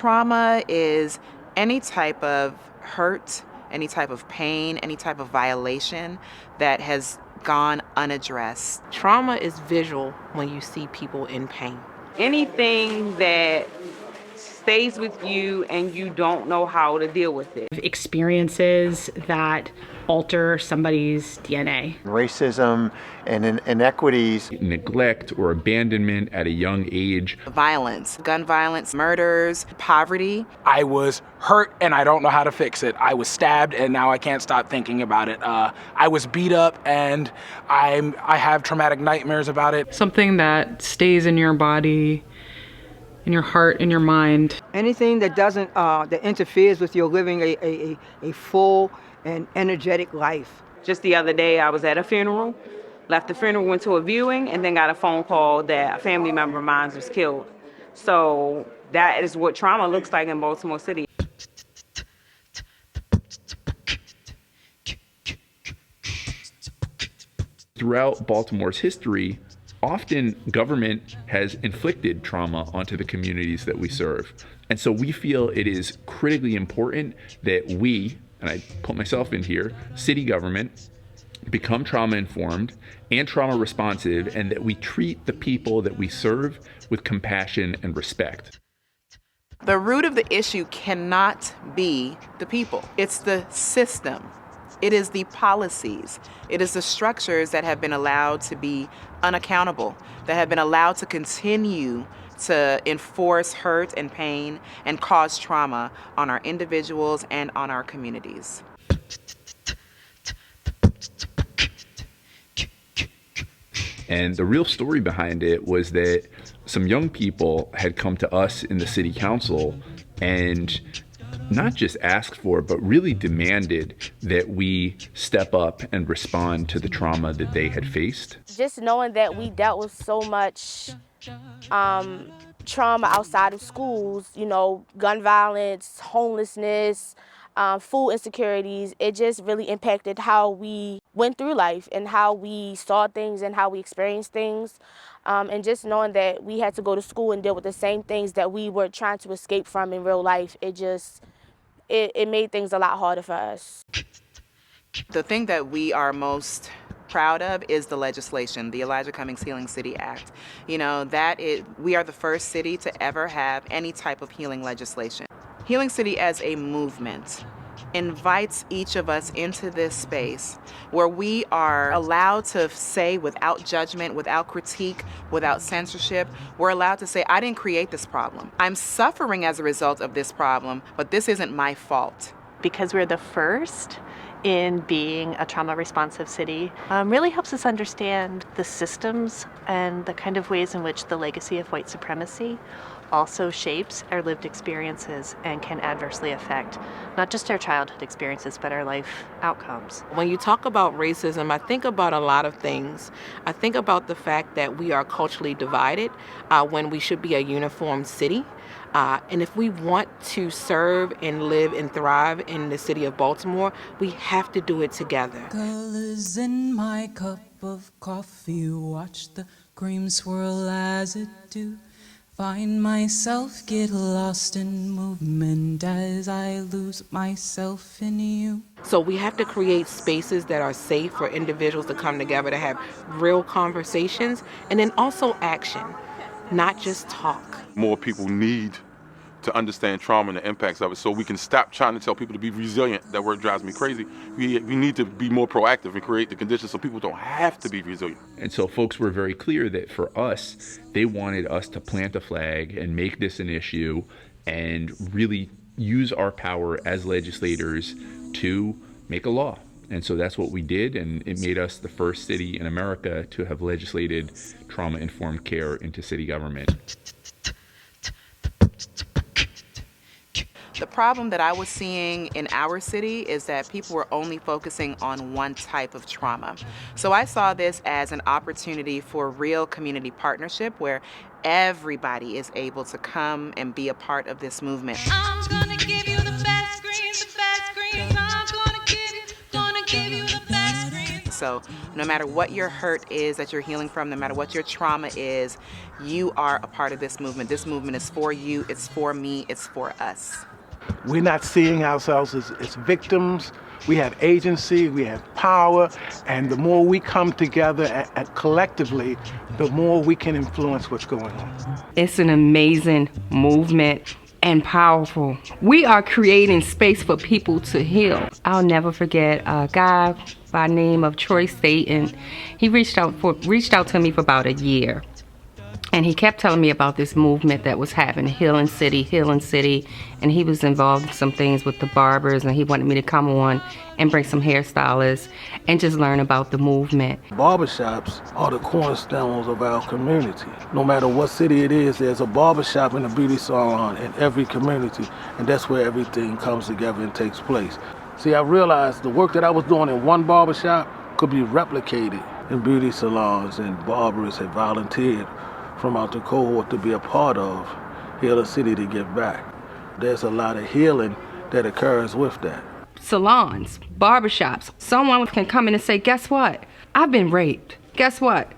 Trauma is any type of hurt, any type of pain, any type of violation that has gone unaddressed. Trauma is visual when you see people in pain. Anything that stays with you and you don't know how to deal with it. Experiences that alter somebody's DNA. Racism and inequities. Neglect or abandonment at a young age. Violence, gun violence, murders, poverty. I was hurt and I don't know how to fix it. I was stabbed and now I can't stop thinking about it. I was beat up and I have traumatic nightmares about it. Something that stays in your body, in your heart, in your mind. Anything that doesn't, that interferes with your living a full and energetic life. Just the other day, I was at a funeral, left the funeral, went to a viewing, and then got a phone call that a family member of mine was killed. So that is what trauma looks like in Baltimore City. Throughout Baltimore's history, often government has inflicted trauma onto the communities that we serve. And so we feel it is critically important that we, and I put myself in here, city government, become trauma informed and trauma responsive, and that we treat the people that we serve with compassion and respect. The root of the issue cannot be the people. It's the system. It is the policies. It is the structures that have been allowed to be unaccountable, that have been allowed to continue to enforce hurt and pain and cause trauma on our individuals and on our communities. And the real story behind it was that some young people had come to us in the city council and not just asked for, but really demanded that we step up and respond to the trauma that they had faced. Just knowing that we dealt with so much trauma outside of schools, you know, gun violence, homelessness, food insecurities, it just really impacted how we went through life and how we saw things and how we experienced things. And just knowing that we had to go to school and deal with the same things that we were trying to escape from in real life, it made things a lot harder for us. The thing that we are most proud of is the legislation, the Elijah Cummings Healing City Act. You know, we are the first city to ever have any type of healing legislation. Healing City as a movement invites each of us into this space where we are allowed to say without judgment, without critique, without censorship, we're allowed to say, I didn't create this problem. I'm suffering as a result of this problem, but this isn't my fault. Because we're the first in being a trauma-responsive city, really helps us understand the systems and the kind of ways in which the legacy of white supremacy also shapes our lived experiences and can adversely affect not just our childhood experiences, but our life outcomes. When you talk about racism, I think about a lot of things. I think about the fact that we are culturally divided when we should be a uniform city. And if we want to serve and live and thrive in the city of Baltimore, we have to do it together. Colors in my cup of coffee, watch the cream swirl as it do. Find myself, get lost in movement as I lose myself in you. So we have to create spaces that are safe for individuals to come together to have real conversations and then also action, not just talk. More people need to understand trauma and the impacts of it so we can stop trying to tell people to be resilient. That word drives me crazy. We need to be more proactive and create the conditions so people don't have to be resilient. And so folks were very clear that for us, they wanted us to plant a flag and make this an issue and really use our power as legislators to make a law. And so that's what we did, and it made us the first city in America to have legislated trauma-informed care into city government. The problem that I was seeing in our city is that people were only focusing on one type of trauma. So I saw this as an opportunity for real community partnership where everybody is able to come and be a part of this movement. I'm gonna give you the best green, the best green. I'm gonna give you the best green. So no matter what your hurt is that you're healing from, no matter what your trauma is, you are a part of this movement. This movement is for you, it's for me, it's for us. We're not seeing ourselves as victims. We have agency, we have power, and the more we come together and collectively, the more we can influence what's going on. It's an amazing movement and powerful. We are creating space for people to heal. I'll never forget a guy by name of Troy Staten. He reached out to me for about a year. And he kept telling me about this movement that was happening, Healing City. And he was involved in some things with the barbers, and he wanted me to come on and bring some hairstylists and just learn about the movement. Barbershops are the cornerstones of our community. No matter what city it is, there's a barbershop and a beauty salon in every community, and that's where everything comes together and takes place. See, I realized the work that I was doing in one barbershop could be replicated in beauty salons, and barbers had volunteered from out the cohort to be a part of Healing City to give back. There's a lot of healing that occurs with that. Salons, barbershops, someone can come in and say, guess what? I've been raped. Guess what?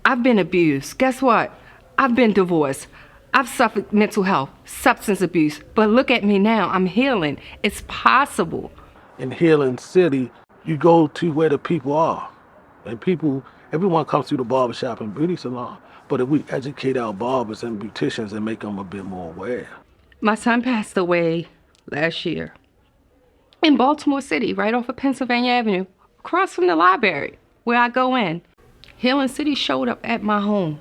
I've been abused. Guess what? I've been divorced. I've suffered mental health, substance abuse, but look at me now, I'm healing. It's possible. In Healing City, you go to where the people are. And everyone comes through the barbershop and beauty salon. But if we educate our barbers and beauticians and make them a bit more aware. My son passed away last year in Baltimore City, right off of Pennsylvania Avenue, across from the library where I go in. Healing City showed up at my home.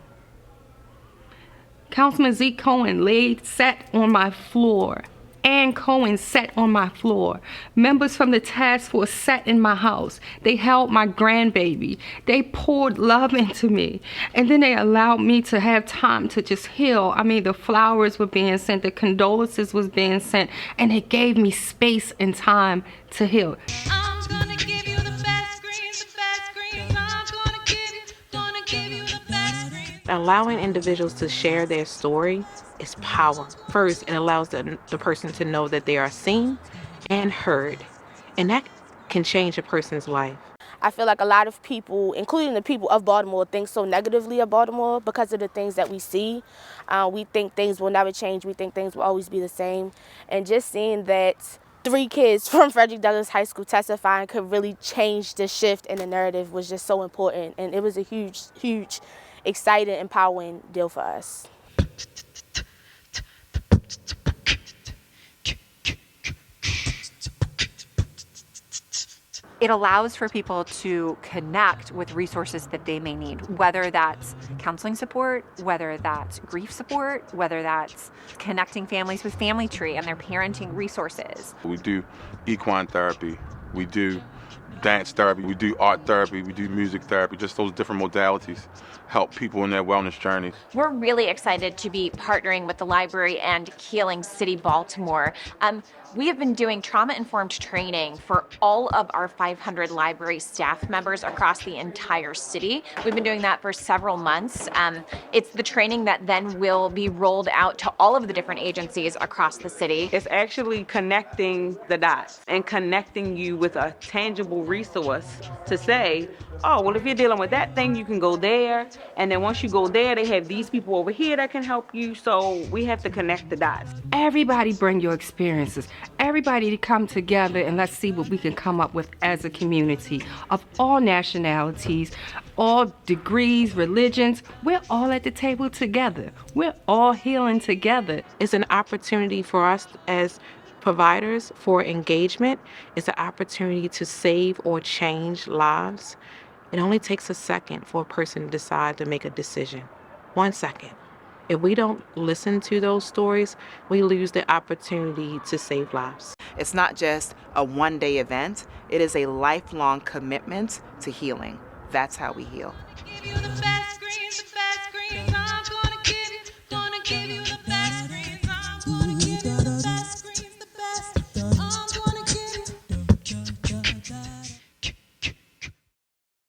Councilman Zeke Cohen sat on my floor. Ann Cohen sat on my floor. Members from the task force sat in my house. They held my grandbaby. They poured love into me. And then they allowed me to have time to just heal. I mean, the flowers were being sent, the condolences was being sent, and it gave me space and time to heal. Allowing individuals to share their story is power. First, it allows the person to know that they are seen and heard, and that can change a person's life. I feel like a lot of people, including the people of Baltimore, think so negatively of Baltimore because of the things that we see. We think things will never change. We think things will always be the same. And just seeing that 3 kids from Frederick Douglass High School testifying could really change the shift in the narrative was just so important. And it was a huge, huge, exciting, empowering deal for us. It allows for people to connect with resources that they may need, whether that's counseling support, whether that's grief support, whether that's connecting families with Family Tree and their parenting resources. We do equine therapy, we do dance therapy, we do art therapy, we do music therapy, just those different modalities help people in their wellness journeys. We're really excited to be partnering with the library and Healing City Baltimore. We have been doing trauma-informed training for all of our 500 library staff members across the entire city. We've been doing that for several months. It's the training that then will be rolled out to all of the different agencies across the city. It's actually connecting the dots and connecting you with a tangible resource to say, oh, well, if you're dealing with that thing, you can go there. And then once you go there, they have these people over here that can help you. So we have to connect the dots. Everybody bring your experiences. Everybody to come together and let's see what we can come up with as a community of all nationalities, all degrees, religions. We're all at the table together. We're all healing together. It's an opportunity for us as providers for engagement. It's an opportunity to save or change lives. It only takes a second for a person to decide to make a decision. 1 second. If we don't listen to those stories, we lose the opportunity to save lives. It's not just a one-day event. It is a lifelong commitment to healing. That's how we heal.